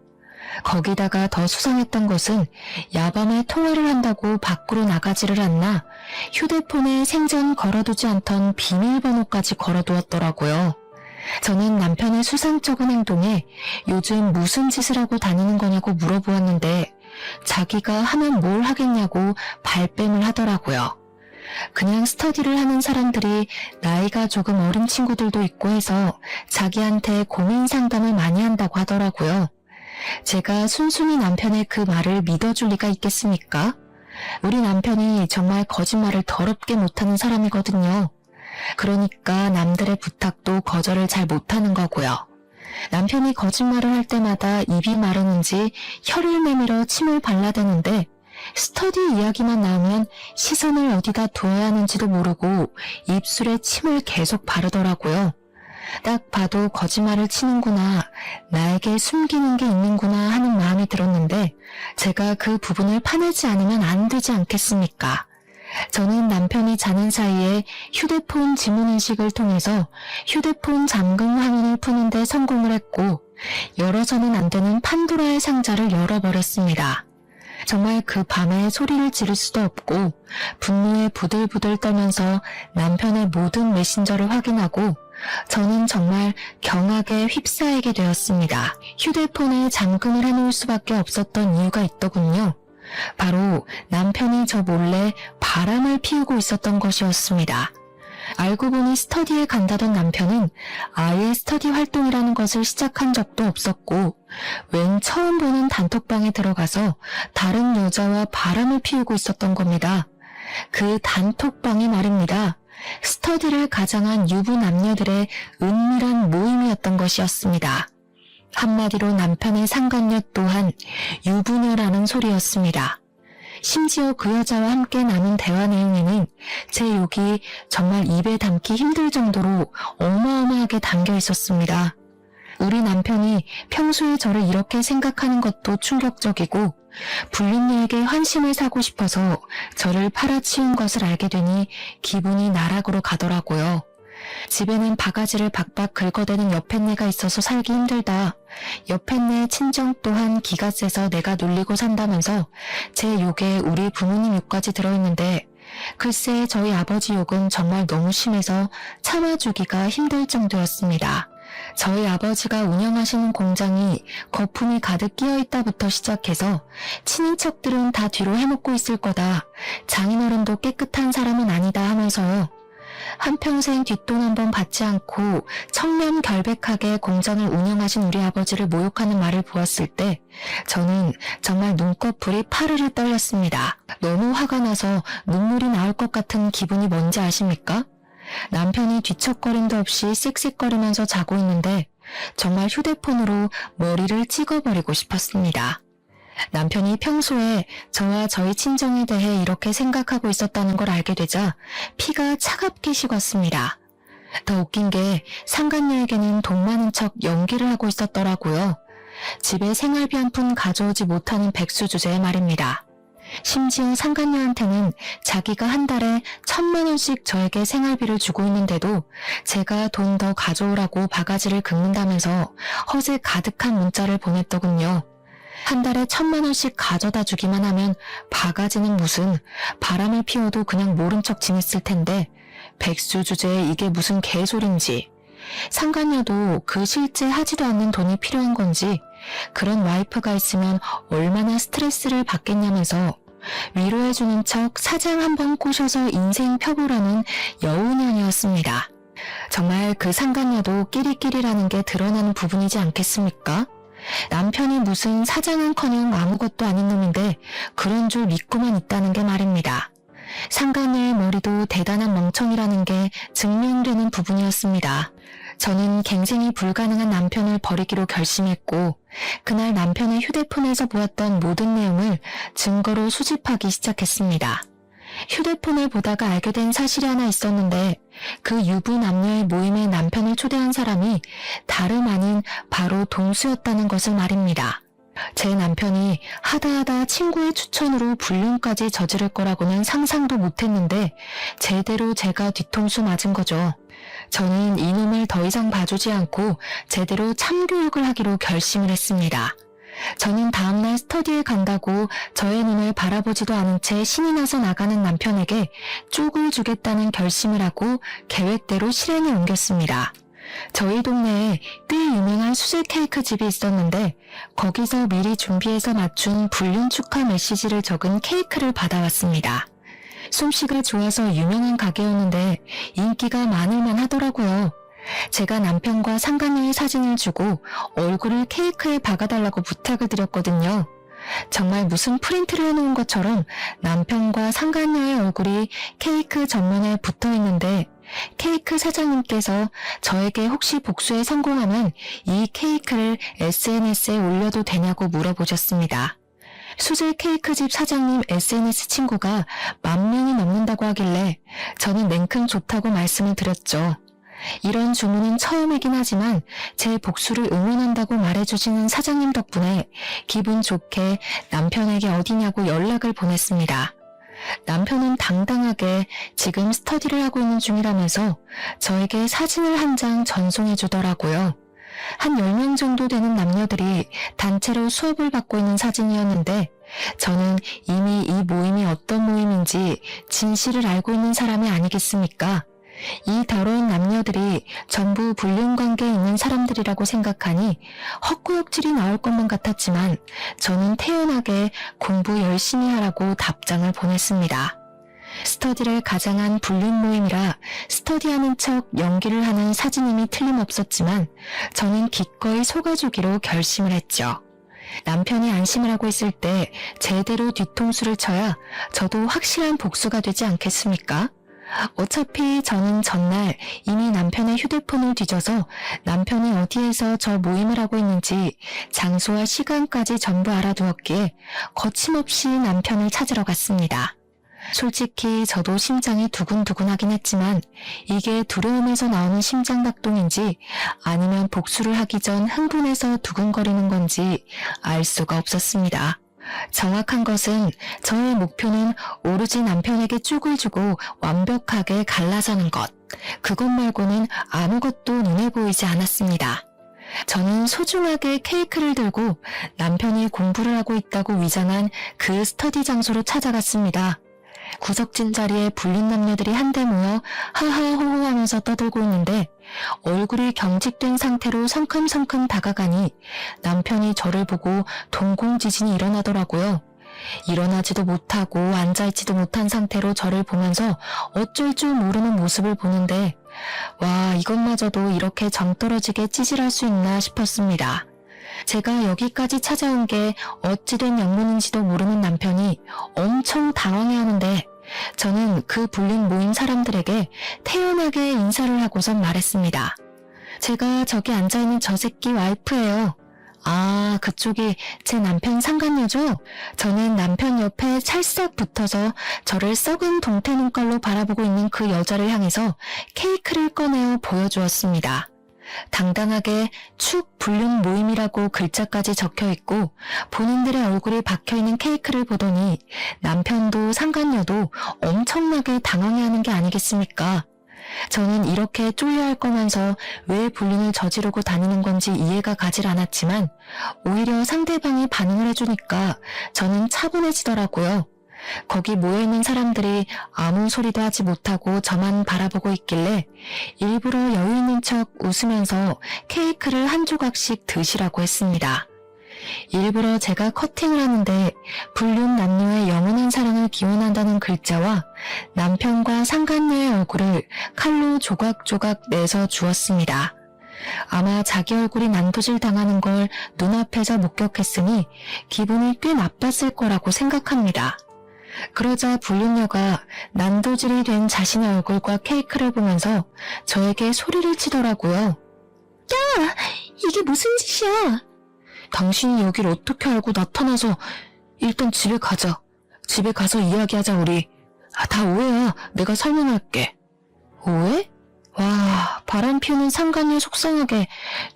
Speaker 1: 거기다가 더 수상했던 것은 야밤에 통화를 한다고 밖으로 나가지를 않나 휴대폰에 생전 걸어두지 않던 비밀번호까지 걸어두었더라고요. 저는 남편의 수상쩍은 행동에 요즘 무슨 짓을 하고 다니는 거냐고 물어보았는데 자기가 하면 뭘 하겠냐고 발뺌을 하더라고요. 그냥 스터디를 하는 사람들이 나이가 조금 어린 친구들도 있고 해서 자기한테 고민 상담을 많이 한다고 하더라고요. 제가 순순히 남편의 그 말을 믿어줄 리가 있겠습니까? 우리 남편이 정말 거짓말을 더럽게 못하는 사람이거든요. 그러니까 남들의 부탁도 거절을 잘 못하는 거고요. 남편이 거짓말을 할 때마다 입이 마르는지 혀를 내밀어 침을 발라대는데 스터디 이야기만 나오면 시선을 어디다 두어야 하는지도 모르고 입술에 침을 계속 바르더라고요. 딱 봐도 거짓말을 치는구나, 나에게 숨기는 게 있는구나 하는 마음이 들었는데 제가 그 부분을 파내지 않으면 안 되지 않겠습니까? 저는 남편이 자는 사이에 휴대폰 지문인식을 통해서 휴대폰 잠금 화면을 푸는 데 성공을 했고 열어서는 안 되는 판도라의 상자를 열어버렸습니다. 정말 그 밤에 소리를 지를 수도 없고 분노에 부들부들 떨면서 남편의 모든 메신저를 확인하고 저는 정말 경악에 휩싸이게 되었습니다. 휴대폰에 잠금을 해놓을 수밖에 없었던 이유가 있더군요. 바로 남편이 저 몰래 바람을 피우고 있었던 것이었습니다. 알고 보니 스터디에 간다던 남편은 아예 스터디 활동이라는 것을 시작한 적도 없었고 웬 처음 보는 단톡방에 들어가서 다른 여자와 바람을 피우고 있었던 겁니다. 그 단톡방이 말입니다. 스터디를 가장한 유부 남녀들의 은밀한 모임이었던 것이었습니다. 한마디로 남편의 상간녀 또한 유부녀라는 소리였습니다. 심지어 그 여자와 함께 나눈 대화 내용에는 제 욕이 정말 입에 담기 힘들 정도로 어마어마하게 담겨 있었습니다. 우리 남편이 평소에 저를 이렇게 생각하는 것도 충격적이고 불륜녀에게 환심을 사고 싶어서 저를 팔아치운 것을 알게 되니 기분이 나락으로 가더라고요. 집에는 바가지를 박박 긁어대는 여편네가 있어서 살기 힘들다. 여편네 친정 또한 기가 세서 내가 놀리고 산다면서 제 욕에 우리 부모님 욕까지 들어있는데 글쎄 저희 아버지 욕은 정말 너무 심해서 참아주기가 힘들 정도였습니다. 저희 아버지가 운영하시는 공장이 거품이 가득 끼어있다부터 시작해서 친인척들은 다 뒤로 해먹고 있을 거다. 장인어른도 깨끗한 사람은 아니다 하면서요. 한평생 뒷돈 한 번 받지 않고 청렴결백하게 공장을 운영하신 우리 아버지를 모욕하는 말을 보았을 때 저는 정말 눈꺼풀이 파르르 떨렸습니다. 너무 화가 나서 눈물이 나올 것 같은 기분이 뭔지 아십니까? 남편이 뒤척거림도 없이 씩씩거리면서 자고 있는데 정말 휴대폰으로 머리를 찍어버리고 싶었습니다. 남편이 평소에 저와 저희 친정에 대해 이렇게 생각하고 있었다는 걸 알게 되자 피가 차갑게 식었습니다. 더 웃긴 게 상간녀에게는 돈 많은 척 연기를 하고 있었더라고요. 집에 생활비 한 푼 가져오지 못하는 백수 주제에 말입니다. 심지어 상간녀한테는 자기가 한 달에 1,000만 원씩 저에게 생활비를 주고 있는데도 제가 돈 더 가져오라고 바가지를 긁는다면서 허세 가득한 문자를 보냈더군요. 한 달에 1,000만 원씩 가져다 주기만 하면 바가지는 무슨 바람을 피워도 그냥 모른 척 지냈을 텐데 백수 주제에 이게 무슨 개소린지. 상간녀도 그 실제 하지도 않는 돈이 필요한 건지 그런 와이프가 있으면 얼마나 스트레스를 받겠냐면서 위로해주는 척 사장 한번 꼬셔서 인생 펴보라는 여우년이었습니다. 정말 그 상간녀도 끼리끼리라는 게 드러나는 부분이지 않겠습니까? 남편이 무슨 사장은커녕 아무것도 아닌 놈인데 그런 줄 믿고만 있다는 게 말입니다. 상간녀의 머리도 대단한 멍청이라는 게 증명되는 부분이었습니다. 저는 갱생이 불가능한 남편을 버리기로 결심했고 그날 남편의 휴대폰에서 보았던 모든 내용을 증거로 수집하기 시작했습니다. 휴대폰을 보다가 알게 된 사실이 하나 있었는데 그 유부 남녀의 모임에 남편을 초대한 사람이 다름 아닌 바로 동수였다는 것을 말입니다. 제 남편이 하다하다 친구의 추천으로 불륜까지 저지를 거라고는 상상도 못했는데 제대로 제가 뒤통수 맞은 거죠. 저는 이놈을 더 이상 봐주지 않고 제대로 참교육을 하기로 결심을 했습니다. 저는 다음날 스터디에 간다고 저의 눈을 바라보지도 않은 채 신이 나서 나가는 남편에게 쪽을 주겠다는 결심을 하고 계획대로 실행에 옮겼습니다. 저희 동네에 꽤 유명한 수제 케이크 집이 있었는데 거기서 미리 준비해서 맞춘 불륜 축하 메시지를 적은 케이크를 받아왔습니다. 솜씨가 좋아서 유명한 가게였는데 인기가 많을만 하더라고요. 제가 남편과 상간녀의 사진을 주고 얼굴을 케이크에 박아달라고 부탁을 드렸거든요. 정말 무슨 프린트를 해놓은 것처럼 남편과 상간녀의 얼굴이 케이크 전면에 붙어 있는데 케이크 사장님께서 저에게 혹시 복수에 성공하면 이 케이크를 SNS에 올려도 되냐고 물어보셨습니다. 수제 케이크집 사장님 SNS 친구가 10,000명이 넘는다고 하길래 저는 냉큼 좋다고 말씀을 드렸죠. 이런 주문은 처음이긴 하지만 제 복수를 응원한다고 말해주시는 사장님 덕분에 기분 좋게 남편에게 어디냐고 연락을 보냈습니다. 남편은 당당하게 지금 스터디를 하고 있는 중이라면서 저에게 사진을 한 장 전송해 주더라고요. 한 10명 정도 되는 남녀들이 단체로 수업을 받고 있는 사진이었는데 저는 이미 이 모임이 어떤 모임인지 진실을 알고 있는 사람이 아니겠습니까? 이 더러운 남녀들이 전부 불륜관계에 있는 사람들이라고 생각하니 헛구역질이 나올 것만 같았지만 저는 태연하게 공부 열심히 하라고 답장을 보냈습니다. 스터디를 가장한 불륜 모임이라 스터디하는 척 연기를 하는 사진임이 틀림없었지만 저는 기꺼이 속아주기로 결심을 했죠. 남편이 안심을 하고 있을 때 제대로 뒤통수를 쳐야 저도 확실한 복수가 되지 않겠습니까? 어차피 저는 전날 이미 남편의 휴대폰을 뒤져서 남편이 어디에서 저 모임을 하고 있는지 장소와 시간까지 전부 알아두었기에 거침없이 남편을 찾으러 갔습니다. 솔직히 저도 심장이 두근두근하긴 했지만 이게 두려움에서 나오는 심장박동인지 아니면 복수를 하기 전 흥분해서 두근거리는 건지 알 수가 없었습니다. 정확한 것은 저의 목표는 오로지 남편에게 쪽을 주고 완벽하게 갈라서는 것. 그것 말고는 아무것도 눈에 보이지 않았습니다. 저는 소중하게 케이크를 들고 남편이 공부를 하고 있다고 위장한 그 스터디 장소로 찾아갔습니다. 구석진 자리에 불륜 남녀들이 한데 모여 하하호호 하면서 떠들고 있는데 얼굴이 경직된 상태로 성큼성큼 다가가니 남편이 저를 보고 동공지진이 일어나더라고요. 일어나지도 못하고 앉아있지도 못한 상태로 저를 보면서 어쩔 줄 모르는 모습을 보는데 와, 이것마저도 이렇게 정떨어지게 찌질할 수 있나 싶었습니다. 제가 여기까지 찾아온 게 어찌된 영문인지도 모르는 남편이 엄청 당황해하는데 저는 그 불린 모임 사람들에게 태연하게 인사를 하고선 말했습니다. 제가 저기 앉아있는 저 새끼 와이프예요. 아, 그쪽이 제 남편 상간녀죠? 저는 남편 옆에 찰싹 붙어서 저를 썩은 동태 눈깔로 바라보고 있는 그 여자를 향해서 케이크를 꺼내어 보여주었습니다. 당당하게 축 불륜 모임이라고 글자까지 적혀있고 본인들의 얼굴이 박혀있는 케이크를 보더니 남편도 상간녀도 엄청나게 당황해하는 게 아니겠습니까? 저는 이렇게 쫄려할 거면서 왜 불륜을 저지르고 다니는 건지 이해가 가질 않았지만 오히려 상대방이 반응을 해주니까 저는 차분해지더라고요. 거기 모여있는 사람들이 아무 소리도 하지 못하고 저만 바라보고 있길래 일부러 여유있는 척 웃으면서 케이크를 한 조각씩 드시라고 했습니다. 일부러 제가 커팅을 하는데 불륜 남녀의 영원한 사랑을 기원한다는 글자와 남편과 상간녀의 얼굴을 칼로 조각조각 내서 주었습니다. 아마 자기 얼굴이 난도질 당하는 걸 눈앞에서 목격했으니 기분이 꽤 나빴을 거라고 생각합니다. 그러자 불륜녀가 난도질이 된 자신의 얼굴과 케이크를 보면서 저에게 소리를 치더라고요. 야! 이게 무슨 짓이야? 당신이 여길 어떻게 알고 나타나서 일단 집에 가자. 집에 가서 이야기하자 우리. 다 오해야. 내가 설명할게. 오해? 와, 바람 피우는 상간녀 속상하게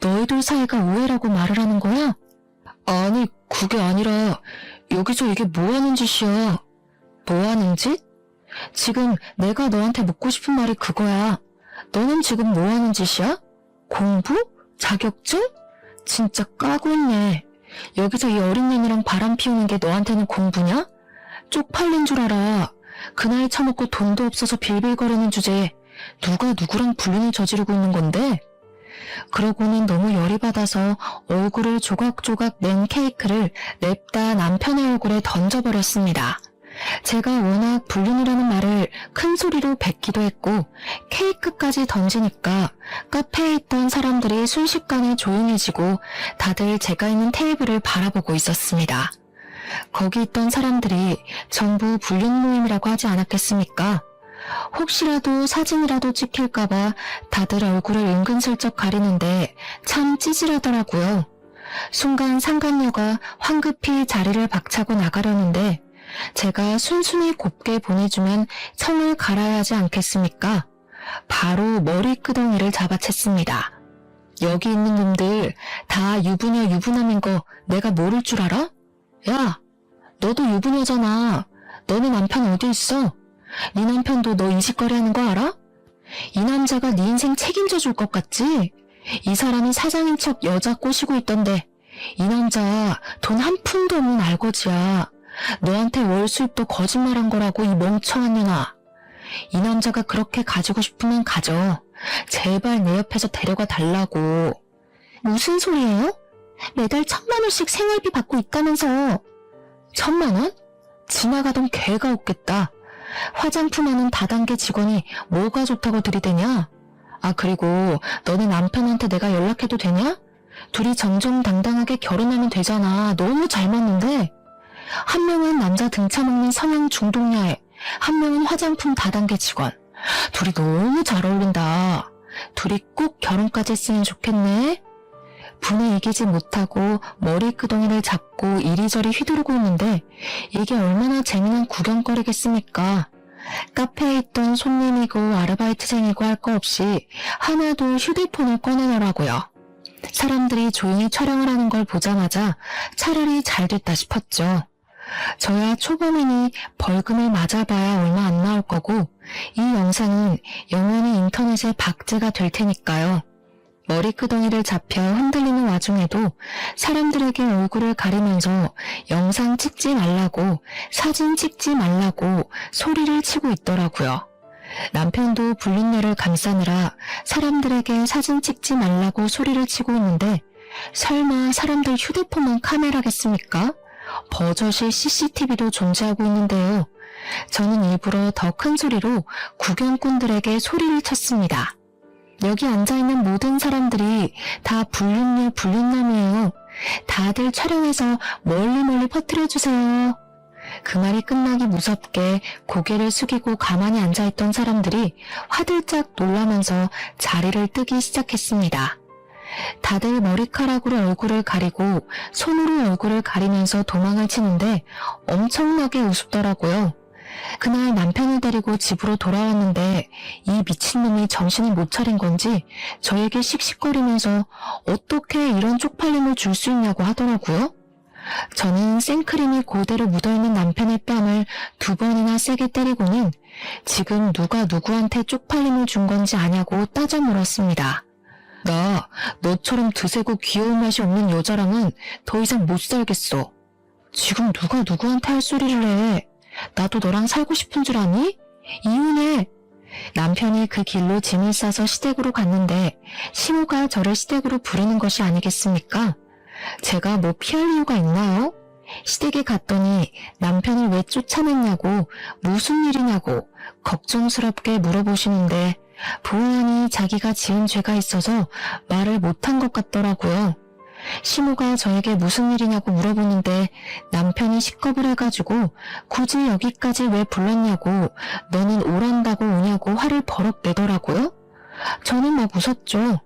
Speaker 1: 너희들 사이가 오해라고 말을 하는 거야? 아니, 그게 아니라 여기서 이게 뭐하는 짓이야. 뭐하는 짓? 지금 내가 너한테 묻고 싶은 말이 그거야. 너는 지금 뭐하는 짓이야? 공부? 자격증? 진짜 까고 있네. 여기서 이 어린 년이랑 바람 피우는 게 너한테는 공부냐? 쪽팔린 줄 알아. 그 나이 처먹고 돈도 없어서 빌빌거리는 주제에 누가 누구랑 불륜을 저지르고 있는 건데? 그러고는 너무 열이 받아서 얼굴을 조각조각 낸 케이크를 냅다 남편의 얼굴에 던져버렸습니다. 제가 워낙 불륜이라는 말을 큰 소리로 뱉기도 했고 케이크까지 던지니까 카페에 있던 사람들이 순식간에 조용해지고 다들 제가 있는 테이블을 바라보고 있었습니다. 거기 있던 사람들이 전부 불륜 모임이라고 하지 않았겠습니까? 혹시라도 사진이라도 찍힐까봐 다들 얼굴을 은근슬쩍 가리는데 참 찌질하더라고요. 순간 상간녀가 황급히 자리를 박차고 나가려는데 제가 순순히 곱게 보내주면 성을 갈아야 하지 않겠습니까? 바로 머리끄덩이를 잡아챘습니다. 여기 있는 놈들 다 유부녀 유부남인 거 내가 모를 줄 알아? 야, 너도 유부녀잖아. 너네 남편 어디 있어? 네 남편도 너 이 짓거리 하는 거 알아? 이 남자가 네 인생 책임져 줄 것 같지? 이 사람이 사장인 척 여자 꼬시고 있던데 이 남자 돈 한 푼도 없는 알거지야. 너한테 월 수입도 거짓말한 거라고 이 멍청한 년아. 이 남자가 그렇게 가지고 싶으면 가져. 제발 내 옆에서 데려가 달라고. 무슨 소리예요? 매달 1,000만 원씩 생활비 받고 있다면서. 1,000만 원? 지나가던 개가 웃겠다. 화장품 하는 다단계 직원이 뭐가 좋다고 들이대냐? 아, 그리고 너네 남편한테 내가 연락해도 되냐? 둘이 정정당당하게 결혼하면 되잖아. 너무 잘 맞는데? 한 명은 남자 등쳐먹는 성형 중독녀에, 한 명은 화장품 다단계 직원. 둘이 너무 잘 어울린다. 둘이 꼭 결혼까지 했으면 좋겠네. 분에 이기지 못하고 머리끄덩이를 잡고 이리저리 휘두르고 있는데 이게 얼마나 재미난 구경거리겠습니까? 카페에 있던 손님이고 아르바이트생이고 할 거 없이 하나도 휴대폰을 꺼내더라고요. 사람들이 조용히 촬영을 하는 걸 보자마자 차라리 잘 됐다 싶었죠. 저야 초범이니 벌금을 맞아봐야 얼마 안 나올 거고 이 영상은 영원히 인터넷에 박제가 될 테니까요. 머리끄덩이를 잡혀 흔들리는 와중에도 사람들에게 얼굴을 가리면서 영상 찍지 말라고, 사진 찍지 말라고 소리를 치고 있더라고요. 남편도 불륜녀를 감싸느라 사람들에게 사진 찍지 말라고 소리를 치고 있는데 설마 사람들 휴대폰만 카메라겠습니까? 버젓이 CCTV도 존재하고 있는데요. 저는 일부러 더 큰 소리로 구경꾼들에게 소리를 쳤습니다. 여기 앉아있는 모든 사람들이 다 불륜녀 불륜남이에요. 다들 촬영해서 멀리 퍼뜨려주세요. 그 말이 끝나기 무섭게 고개를 숙이고 가만히 앉아있던 사람들이 화들짝 놀라면서 자리를 뜨기 시작했습니다. 다들 머리카락으로 얼굴을 가리고 손으로 얼굴을 가리면서 도망을 치는데 엄청나게 우습더라고요. 그날 남편을 데리고 집으로 돌아왔는데 이 미친놈이 정신을 못 차린 건지 저에게 씩씩거리면서 어떻게 이런 쪽팔림을 줄 수 있냐고 하더라고요. 저는 생크림이 고대로 묻어있는 남편의 뺨을 2번이나 세게 때리고는 지금 누가 누구한테 쪽팔림을 준 건지 아냐고 따져 물었습니다. 나 너처럼 드세고 귀여운 맛이 없는 여자랑은 더 이상 못 살겠어. 지금 누가 누구한테 할 소리를 해. 나도 너랑 살고 싶은 줄 아니? 이혼해. 남편이 그 길로 짐을 싸서 시댁으로 갔는데 시모가 저를 시댁으로 부르는 것이 아니겠습니까? 제가 뭐 피할 이유가 있나요? 시댁에 갔더니 남편을 왜 쫓아냈냐고, 무슨 일이냐고 걱정스럽게 물어보시는데 보아하니 자기가 지은 죄가 있어서 말을 못한 것 같더라고요. 시모가 저에게 무슨 일이냐고 물어보는데 남편이 식겁을 해가지고 굳이 여기까지 왜 불렀냐고, 너는 오란다고 오냐고 화를 버럭 내더라고요. 저는 막 웃었죠.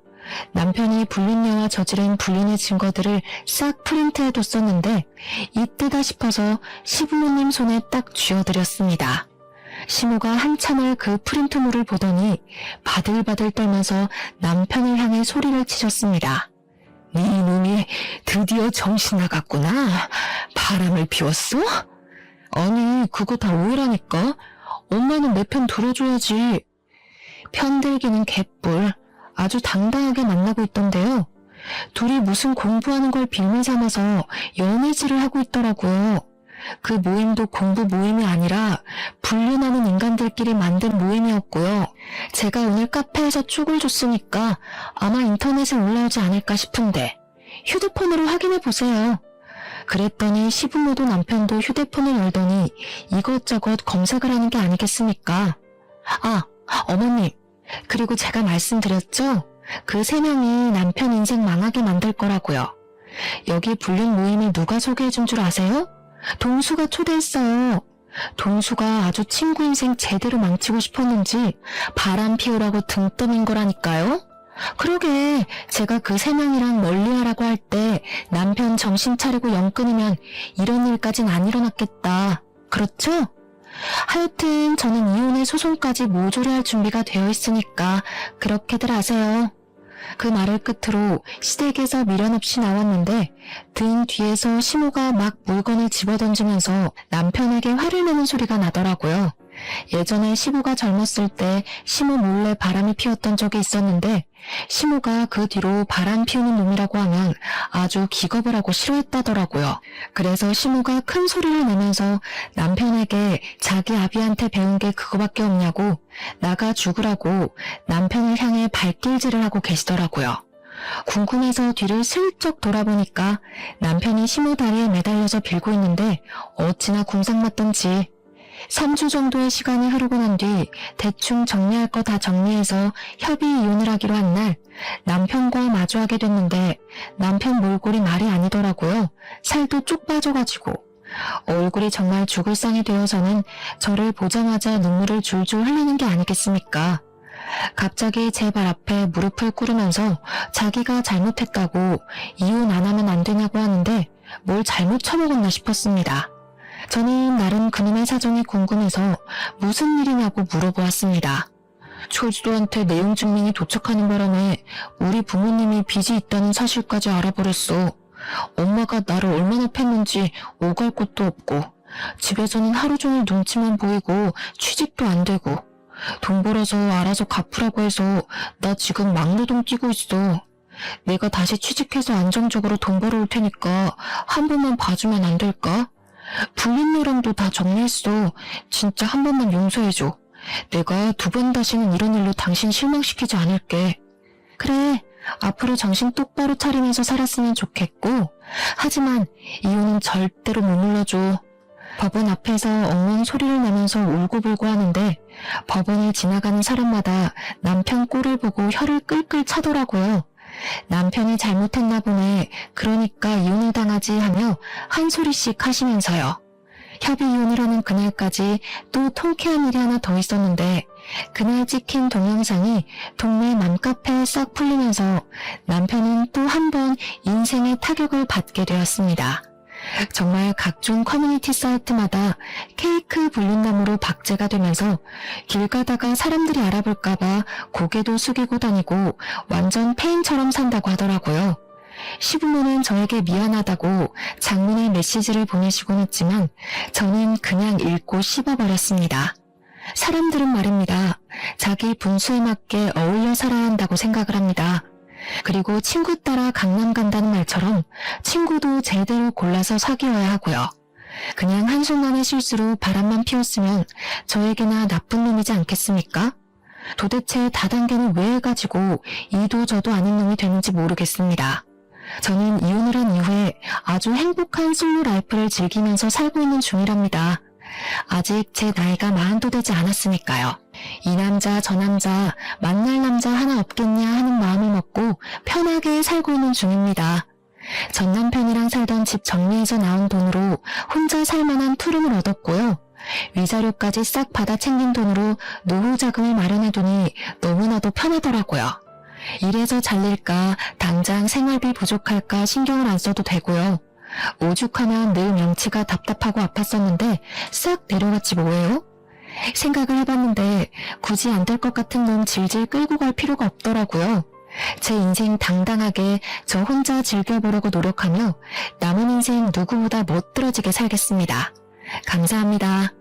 Speaker 1: 남편이 불륜녀와 저지른 불륜의 증거들을 싹 프린트해뒀었는데 이때다 싶어서 시부모님 손에 딱 쥐어드렸습니다. 시모가 한참을 그 프린트물을 보더니 바들바들 떨면서 남편을 향해 소리를 치셨습니다. 네 놈이 드디어 정신 나갔구나. 바람을 피웠어? 아니, 그거 다 오해라니까. 엄마는 내 편 들어줘야지. 편들기는 개뿔. 아주 당당하게 만나고 있던데요. 둘이 무슨 공부하는 걸 빌미 삼아서 연애질을 하고 있더라고요. 그 모임도 공부 모임이 아니라 불륜하는 인간들끼리 만든 모임이었고요. 제가 오늘 카페에서 쪽을 줬으니까 아마 인터넷에 올라오지 않을까 싶은데 휴대폰으로 확인해 보세요. 그랬더니 시부모도 남편도 휴대폰을 열더니 이것저것 검색을 하는 게 아니겠습니까? 아, 어머님. 그리고 제가 말씀드렸죠? 그 3명이 남편 인생 망하게 만들 거라고요. 여기 불륜 모임을 누가 소개해준 줄 아세요? 동수가 초대했어요. 동수가 아주 친구 인생 제대로 망치고 싶었는지 바람 피우라고 등 떠민 거라니까요. 그러게 제가 그 세 명이랑 멀리하라고 할 때 남편 정신 차리고 영 끊으면 이런 일까진 안 일어났겠다. 그렇죠? 하여튼 저는 이혼의 소송까지 모조리 할 준비가 되어 있으니까 그렇게들 하세요. 그 말을 끝으로 시댁에서 미련 없이 나왔는데 등 뒤에서 시모가 막 물건을 집어던지면서 남편에게 화를 내는 소리가 나더라고요. 예전에 시모가 젊었을 때 시모 몰래 바람이 피웠던 적이 있었는데 시모가 그 뒤로 바람 피우는 놈이라고 하면 아주 기겁을 하고 싫어했다더라고요. 그래서 시모가 큰 소리를 내면서 남편에게 자기 아비한테 배운 게 그거밖에 없냐고 나가 죽으라고 남편을 향해 발길질을 하고 계시더라고요. 궁금해서 뒤를 슬쩍 돌아보니까 남편이 시모 다리에 매달려서 빌고 있는데 어찌나 궁상맞던지 3주 정도의 시간이 흐르고 난 뒤 대충 정리할 거 다 정리해서 협의 이혼을 하기로 한 날 남편과 마주하게 됐는데 남편 몰골이 말이 아니더라고요. 살도 쭉 빠져가지고 얼굴이 정말 죽을 상이 되어서는 저를 보자마자 눈물을 줄줄 흘리는 게 아니겠습니까? 갑자기 제 발 앞에 무릎을 꿇으면서 자기가 잘못했다고 이혼 안 하면 안 되냐고 하는데 뭘 잘못 처먹었나 싶었습니다. 저는 나름 그놈의 사정이 궁금해서 무슨 일이냐고 물어보았습니다. 철수한테 내용 증명이 도착하는 바람에 우리 부모님이 빚이 있다는 사실까지 알아버렸어. 엄마가 나를 얼마나 팼는지 오갈 곳도 없고 집에서는 하루 종일 눈치만 보이고 취직도 안 되고 돈 벌어서 알아서 갚으라고 해서 나 지금 막노동 뛰고 있어. 내가 다시 취직해서 안정적으로 돈 벌어올 테니까 한 번만 봐주면 안 될까? 불린 노랑도 다 정리했어. 진짜 한 번만 용서해줘. 내가 2번 다시는 이런 일로 당신 실망시키지 않을게. 그래, 앞으로 정신 똑바로 차리면서 살았으면 좋겠고 하지만 이혼은 절대로 못 눌러줘. 법원 앞에서 엉엉 소리를 내면서 울고불고 하는데 법원을 지나가는 사람마다 남편 꼴을 보고 혀를 끌끌 차더라고요. 남편이 잘못했나 보네. 그러니까 이혼을 당하지 하며 한 소리씩 하시면서요. 협의 이혼을 하는 그날까지 또 통쾌한 일이 하나 더 있었는데 그날 찍힌 동영상이 동네 맘카페에 싹 풀리면서 남편은 또 한 번 인생의 타격을 받게 되었습니다. 정말 각종 커뮤니티 사이트마다 케이크 불륜남으로 박제가 되면서 길 가다가 사람들이 알아볼까봐 고개도 숙이고 다니고 완전 페인처럼 산다고 하더라고요. 시부모는 저에게 미안하다고 장문의 메시지를 보내시곤 했지만 저는 그냥 읽고 씹어버렸습니다. 사람들은 말입니다. 자기 분수에 맞게 어울려 살아야 한다고 생각을 합니다. 그리고 친구 따라 강남 간다는 말처럼 친구도 제대로 골라서 사귀어야 하고요. 그냥 한순간의 실수로 바람만 피웠으면 저에게나 나쁜 놈이지 않겠습니까? 도대체 다단계는 왜 해가지고 이도 저도 아닌 놈이 되는지 모르겠습니다. 저는 이혼을 한 이후에 아주 행복한 솔로 라이프를 즐기면서 살고 있는 중이랍니다. 아직 제 나이가 40도 되지 않았으니까요. 이 남자 저 남자 만날 남자 하나 없겠냐 하는 마음을 먹고 편하게 살고 있는 중입니다. 전 남편이랑 살던 집 정리해서 나온 돈으로 혼자 살만한 투룸을 얻었고요. 위자료까지 싹 받아 챙긴 돈으로 노후 자금을 마련해두니 너무나도 편하더라고요. 이래서 잘릴까 당장 생활비 부족할까 신경을 안 써도 되고요. 오죽하면 늘 명치가 답답하고 아팠었는데 싹 내려갔지 뭐예요? 생각을 해봤는데 굳이 안 될 것 같은 놈 질질 끌고 갈 필요가 없더라고요. 제 인생 당당하게 저 혼자 즐겨보려고 노력하며 남은 인생 누구보다 멋들어지게 살겠습니다. 감사합니다.